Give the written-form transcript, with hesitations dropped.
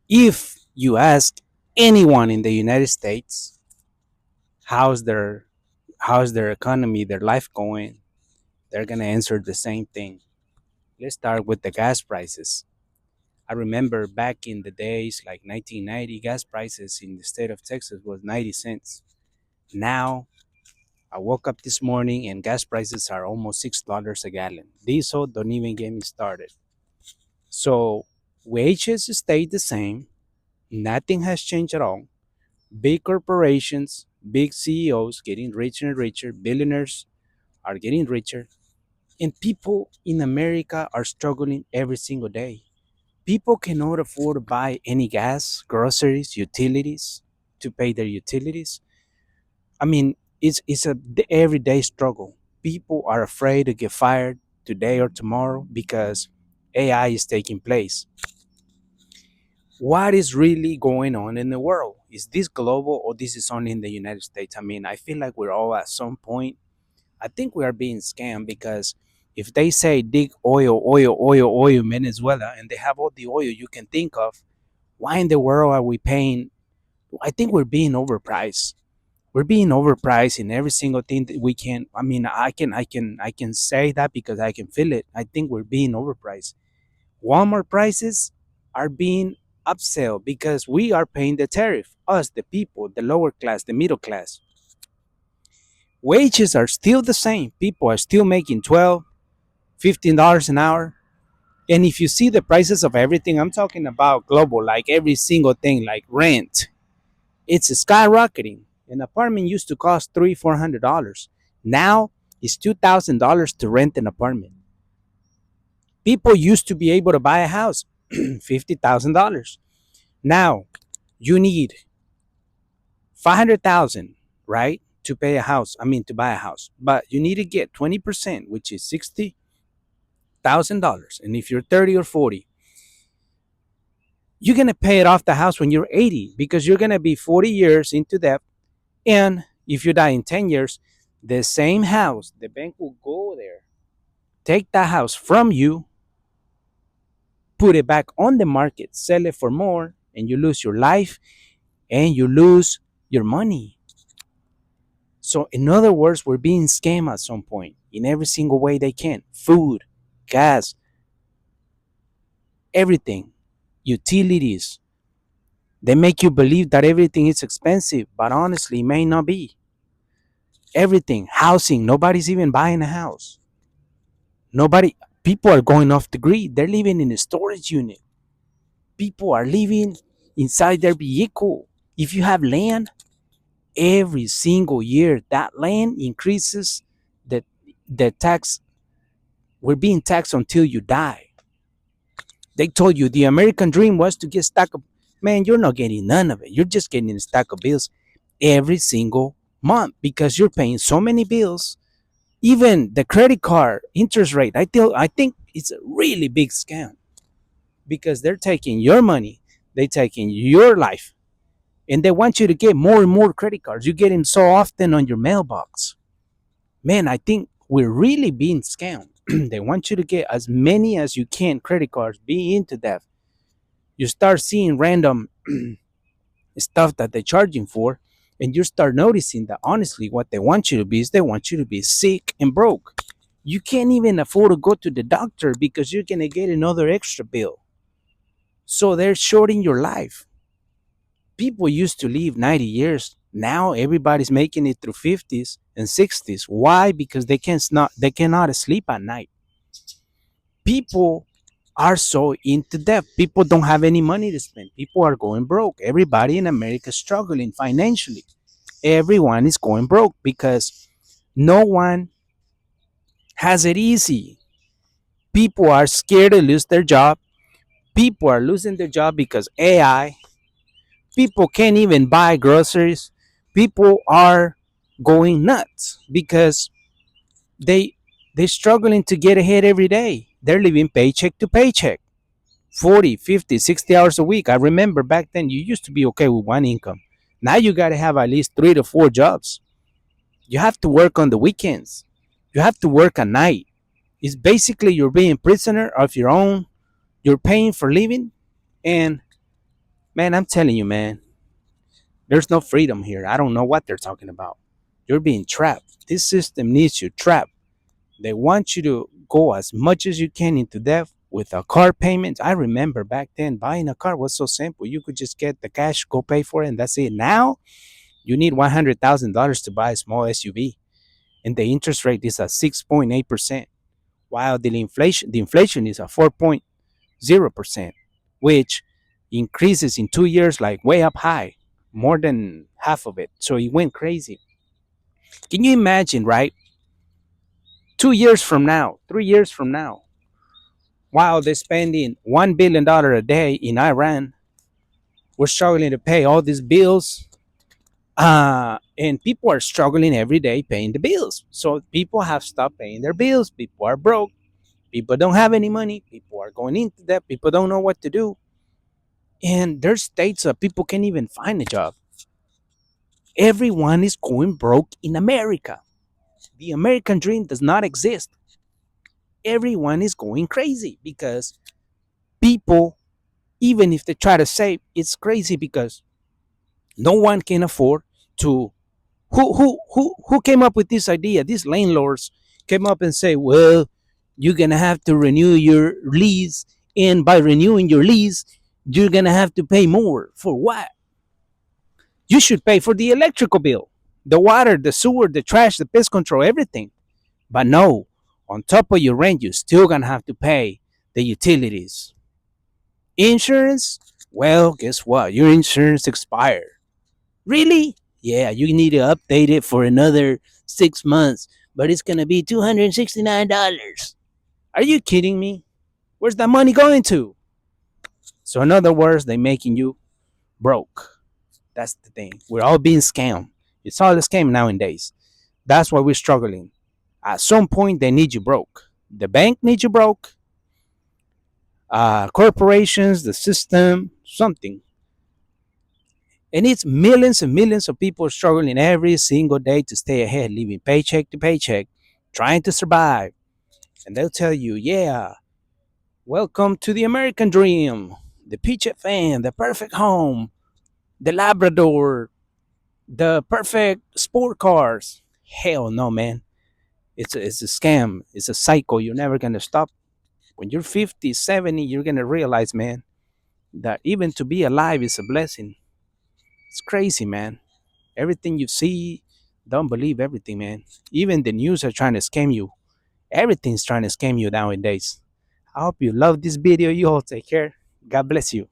If you ask anyone in the United States how's their how's their economy, their life going, they're gonna answer the same thing. Let's start with the gas prices. I remember back in the days like 1990, gas prices in the state of Texas was 90 cents. Now, I woke up this morning and gas prices are almost $6 a gallon. Diesel don't even get me started. So, wages stayed the same. Nothing has changed at all. Big corporations, big CEOs getting richer and richer, billionaires are getting richer, and people in America are struggling every single day. People cannot afford to buy any gas, groceries, utilities to pay their utilities. I mean, it's a everyday struggle. People are afraid to get fired today or tomorrow because AI is taking place. What is really going on in the world? Is this global or this is only in the United States? I mean, I feel like we're all at some point. I think we are being scammed because if they say dig oil, oil, oil, oil, Venezuela, and they have all the oil you can think of, why in the world are we paying? I think we're being overpriced. We're being overpriced in every single thing that we can. I mean, I can say that because I can feel it. I think we're being overpriced. Walmart prices are being upsell because we are paying the tariff. Us, the people, the lower class, the middle class. Wages are still the same. People are still making 12, $15 an hour. And if you see the prices of everything, I'm talking about global, like every single thing, like rent, it's skyrocketing. An apartment used to cost $300-$400. Now it's $2,000 to rent an apartment. People used to be able to buy a house, $50,000. Now you need 500,000, right, to pay a house. I mean, to buy a house, but you need to get 20%, which is $60,000. And if you're 30 or 40, you're gonna pay it off the house when you're 80 because you're gonna be 40 years into debt. And if you die in 10 years, the same house, the bank will go there, take that house from you, put it back on the market, sell it for more, and you lose your life and you lose your money. So, in other words, we're being scammed at some point in every single way they can: food, gas, everything, utilities. They make you believe that everything is expensive, but honestly, it may not be. Everything, housing, nobody's even buying a house. Nobody, people are going off the grid. They're living in a storage unit. People are living inside their vehicle. If you have land, every single year that land increases the the tax. We're being taxed until you die. They told you the American dream was to get stack of, man, you're not getting none of it. You're just getting a stack of bills every single month because you're paying so many bills. Even the credit card interest rate, I think it's a really big scam because they're taking your money, they're taking your life, and they want you to get more and more credit cards. You get them so often on your mailbox. Man, I think we're really being scammed. They want you to get as many as you can credit cards, be into that. You start seeing random stuff that they're charging for, and you start noticing that honestly, what they want you to be is they want you to be sick and broke. You can't even afford to go to the doctor because you're gonna get another extra bill. So they're shorting your life. People used to live 90 years. Now everybody's making it through 50s and 60s. Why? Because they cannot sleep at night. People are so into debt. People don't have any money to spend. People are going broke. Everybody in America is struggling financially. Everyone is going broke because no one has it easy. People are scared to lose their job. People are losing their job because AI. People can't even buy groceries. People are going nuts because they they're struggling to get ahead every day. They're living paycheck to paycheck. 40, 50, 60 hours a week. I remember back then you used to be okay with one income. Now you got to have at least 3 to 4 jobs. You have to work on the weekends. You have to work at night. It's basically you're being prisoner of your own. You're paying for living, and Man, I'm telling you, man, there's no freedom here. I don't know what they're talking about. You're being trapped. This system needs you trapped. They want you to go as much as you can into debt with a car payment. I remember back then buying a car was so simple. You could just get the cash, go pay for it, and that's it. Now you need $100,000 to buy a small SUV, and the interest rate is at 6.8%, while the inflation is at 4.0%, which increases in 2 years like way up high, more than half of it. So it went crazy. Can you imagine, right? 2 years from now, 3 years from now, while they're spending $1 billion a day in Iran, we're struggling to pay all these bills. And people are struggling every day paying the bills. So people have stopped paying their bills. People are broke. People don't have any money. People are going into debt. People don't know what to do. And there's states that people can't even find a job. Everyone is going broke in America. The American dream does not exist. Everyone is going crazy because people, even if they try to save, it's crazy because no one can afford to. Who came up with this idea? These landlords came up and say, well, you're gonna have to renew your lease, and by renewing your lease, you're gonna have to pay more. For what? You should pay for the electrical bill, the water, the sewer, the trash, the pest control, everything. But no, on top of your rent, you're still gonna have to pay the utilities. Insurance? Well, guess what? Your insurance expired. Really? Yeah, you need to update it for another 6 months, but it's gonna be $269. Are you kidding me? Where's that money going to? So, in other words, they're making you broke. That's the thing. We're all being scammed. It's all a scam nowadays. That's why we're struggling. At some point, they need you broke. The bank needs you broke. Corporations, the system, something. And it's millions and millions of people struggling every single day to stay ahead, living paycheck to paycheck, trying to survive. And they'll tell you, yeah, welcome to the American dream, the Peach fan, the perfect home, the Labrador, the perfect sport cars. Hell no, man. It's a scam. It's a cycle. You're never going to stop. When you're 50, 70, you're going to realize, man, that even to be alive is a blessing. It's crazy, man. Everything you see, don't believe everything, man. Even the news are trying to scam you. Everything's trying to scam you nowadays. I hope you love this video. You all take care. God bless you.